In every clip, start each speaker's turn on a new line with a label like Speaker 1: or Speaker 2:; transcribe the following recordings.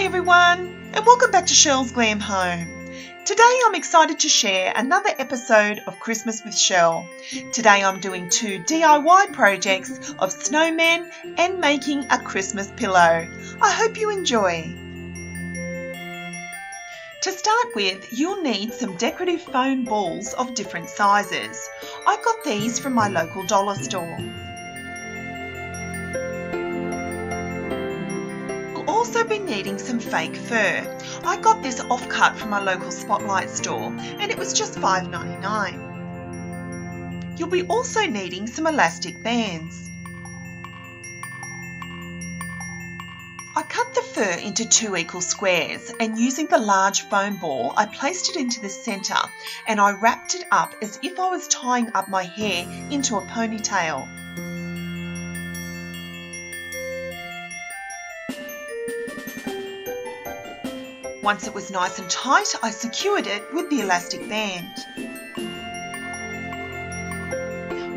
Speaker 1: Hi everyone, and welcome back to Shell's Glam Home. Today I'm excited to share another episode of Christmas with Shell. Today I'm doing 2 DIY projects of snowmen and making a Christmas pillow. I hope you enjoy. To start with, you'll need some decorative foam balls of different sizes. I got these from my local dollar store. Also be needing some fake fur. I got this offcut from my local Spotlight store and it was just $5.99. You'll be also needing some elastic bands. I cut the fur into 2 equal squares and using the large foam ball I placed it into the centre and I wrapped it up as if I was tying up my hair into a ponytail. Once it was nice and tight, I secured it with the elastic band.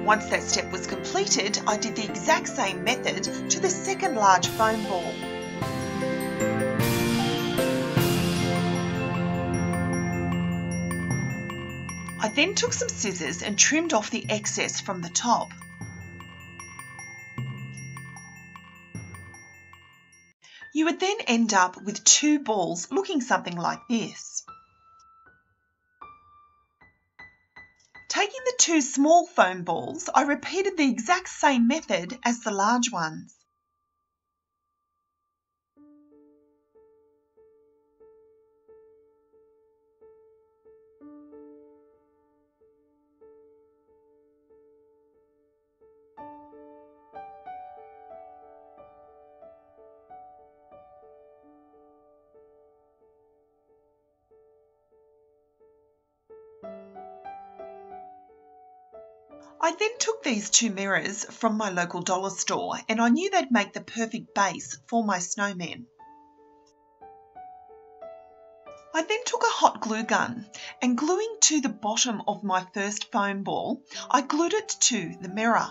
Speaker 1: Once that step was completed, I did the exact same method to the second large foam ball. I then took some scissors and trimmed off the excess from the top. You would then end up with 2 balls looking something like this. Taking the 2 small foam balls, I repeated the exact same method as the large ones. I then took these 2 mirrors from my local dollar store and I knew they'd make the perfect base for my snowman. I then took a hot glue gun and gluing to the bottom of my first foam ball, I glued it to the mirror.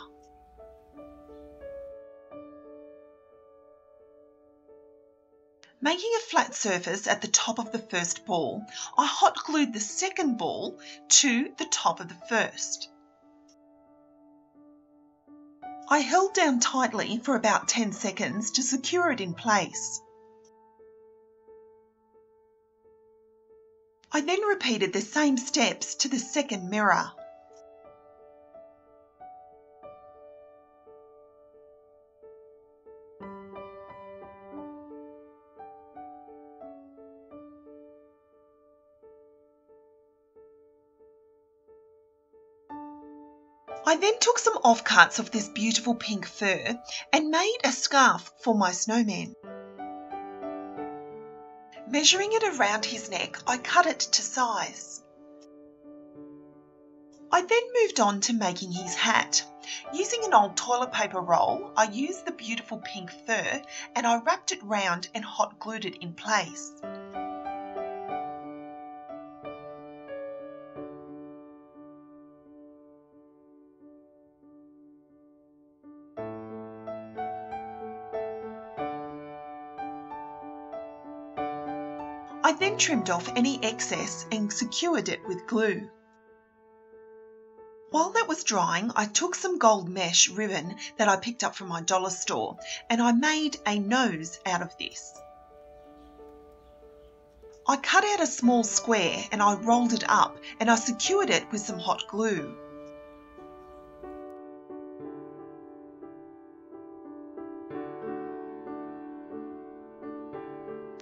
Speaker 1: Making a flat surface at the top of the first ball, I hot glued the second ball to the top of the first. I held down tightly for about 10 seconds to secure it in place. I then repeated the same steps to the second mirror. I then took some offcuts of this beautiful pink fur and made a scarf for my snowman. Measuring it around his neck, I cut it to size. I then moved on to making his hat. Using an old toilet paper roll, I used the beautiful pink fur and I wrapped it round and hot glued it in place. I then trimmed off any excess and secured it with glue. While that was drying, I took some gold mesh ribbon that I picked up from my dollar store and I made a nose out of this. I cut out a small square and I rolled it up and I secured it with some hot glue.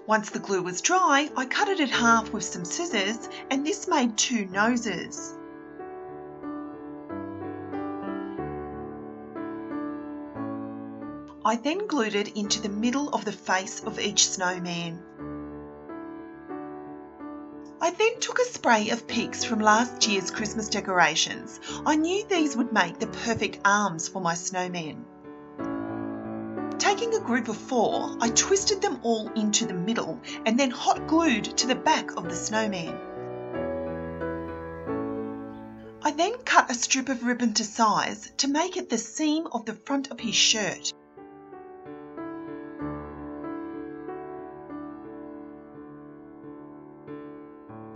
Speaker 1: Once the glue was dry, I cut it in half with some scissors and this made 2 noses. I then glued it into the middle of the face of each snowman. I then took a spray of picks from last year's Christmas decorations. I knew these would make the perfect arms for my snowman. Taking a group of 4, I twisted them all into the middle and then hot glued to the back of the snowman. I then cut a strip of ribbon to size to make it the seam of the front of his shirt.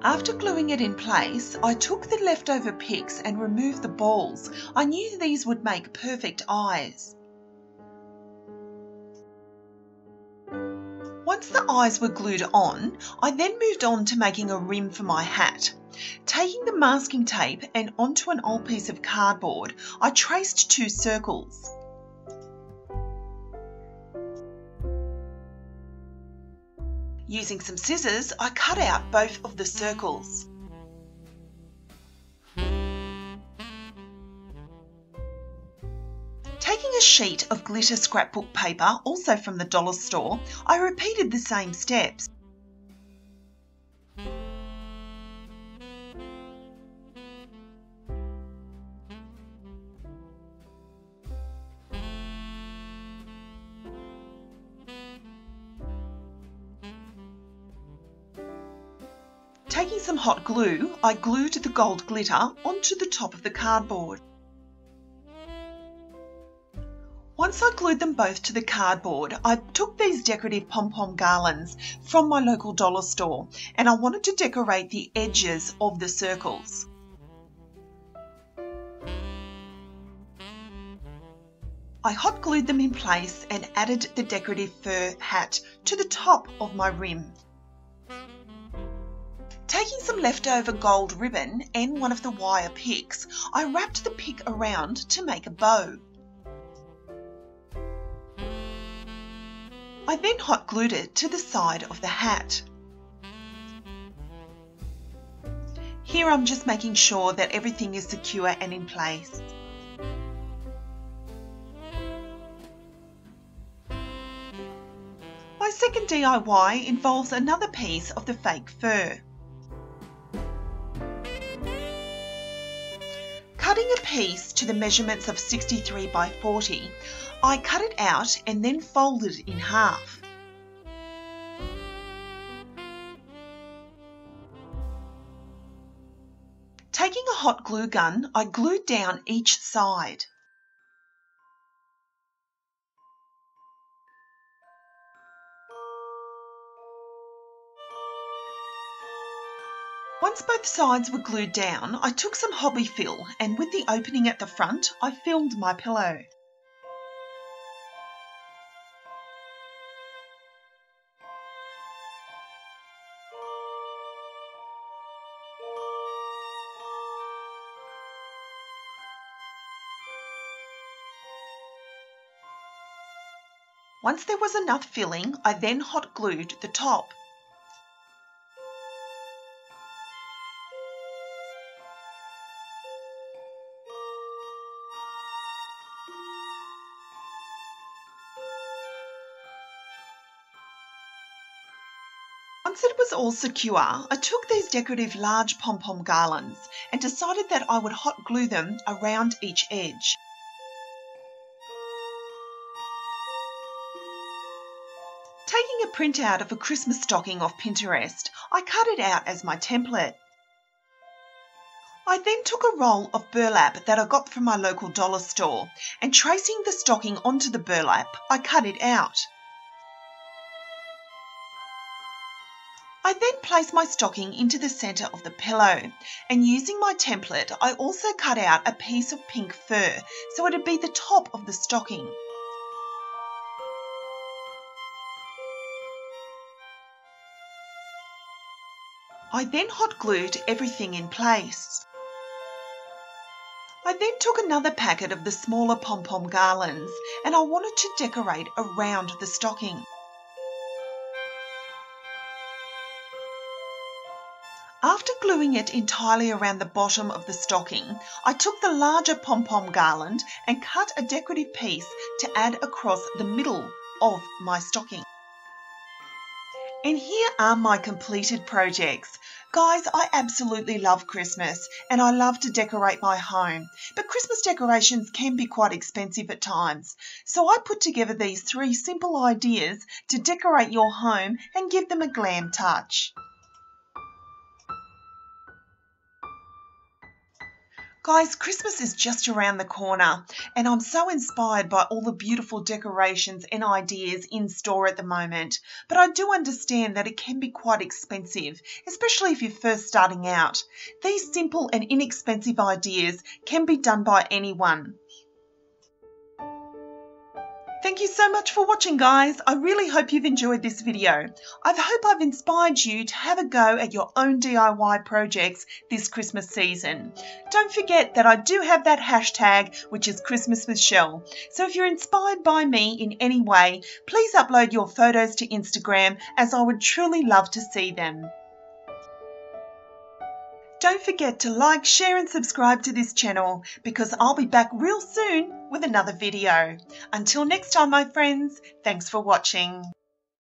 Speaker 1: After gluing it in place, I took the leftover picks and removed the balls. I knew these would make perfect eyes. Once the eyes were glued on, I then moved on to making a rim for my hat. Taking the masking tape and onto an old piece of cardboard, I traced 2 circles. Using some scissors, I cut out both of the circles. Taking a sheet of glitter scrapbook paper, also from the dollar store, I repeated the same steps. Taking some hot glue, I glued the gold glitter onto the top of the cardboard. Once I glued them both to the cardboard, I took these decorative pom-pom garlands from my local dollar store and I wanted to decorate the edges of the circles. I hot glued them in place and added the decorative fur hat to the top of my rim. Taking some leftover gold ribbon and one of the wire picks, I wrapped the pick around to make a bow. I then hot glued it to the side of the hat. Here I'm just making sure that everything is secure and in place. My second DIY involves another piece of the fake fur. Cutting a piece to the measurements of 63 by 40, I cut it out and then folded it in half. Taking a hot glue gun, I glued down each side. Once both sides were glued down, I took some hobby fill and with the opening at the front, I filled my pillow. Once there was enough filling, I then hot glued the top. Once it was all secure, I took these decorative large pom-pom garlands and decided that I would hot glue them around each edge. Taking a printout of a Christmas stocking off Pinterest, I cut it out as my template. I then took a roll of burlap that I got from my local dollar store and tracing the stocking onto the burlap, I cut it out. I then placed my stocking into the centre of the pillow and using my template I also cut out a piece of pink fur so it would be the top of the stocking. I then hot glued everything in place. I then took another packet of the smaller pom-pom garlands and I wanted to decorate around the stocking. After gluing it entirely around the bottom of the stocking, I took the larger pom-pom garland and cut a decorative piece to add across the middle of my stocking. And here are my completed projects. Guys, I absolutely love Christmas and I love to decorate my home, but Christmas decorations can be quite expensive at times. So I put together these 3 simple ideas to decorate your home and give them a glam touch. Guys, Christmas is just around the corner, and I'm so inspired by all the beautiful decorations and ideas in store at the moment. But I do understand that it can be quite expensive, especially if you're first starting out. These simple and inexpensive ideas can be done by anyone. Thank you so much for watching, guys. I really hope you've enjoyed this video. I hope I've inspired you to have a go at your own DIY projects this Christmas season. Don't forget that I do have that hashtag, which is Christmas with Shell. So if you're inspired by me in any way, please upload your photos to Instagram, as I would truly love to see them. Don't forget to like, share and subscribe to this channel, because I'll be back real soon with another video. Until next time, my friends, thanks for watching.